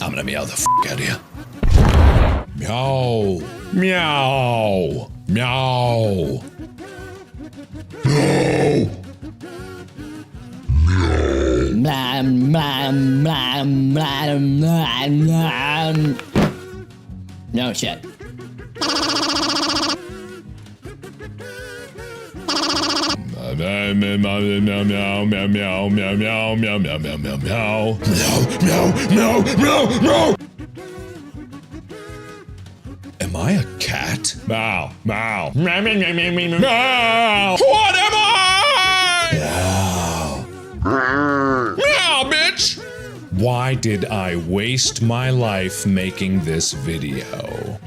I'm gonna meow the f out of you. Meow. Meow. Meow. No shit. Meow, meow, meow, meow, meow, meow, meow, meow, meow, meow, meow, meow, meow, meow, meow, meow. Am I a cat? Meow, meow, meow, meow, meow, meow, meow, meow. What am I? Meow. Meow, bitch. Why did I waste my life making this video?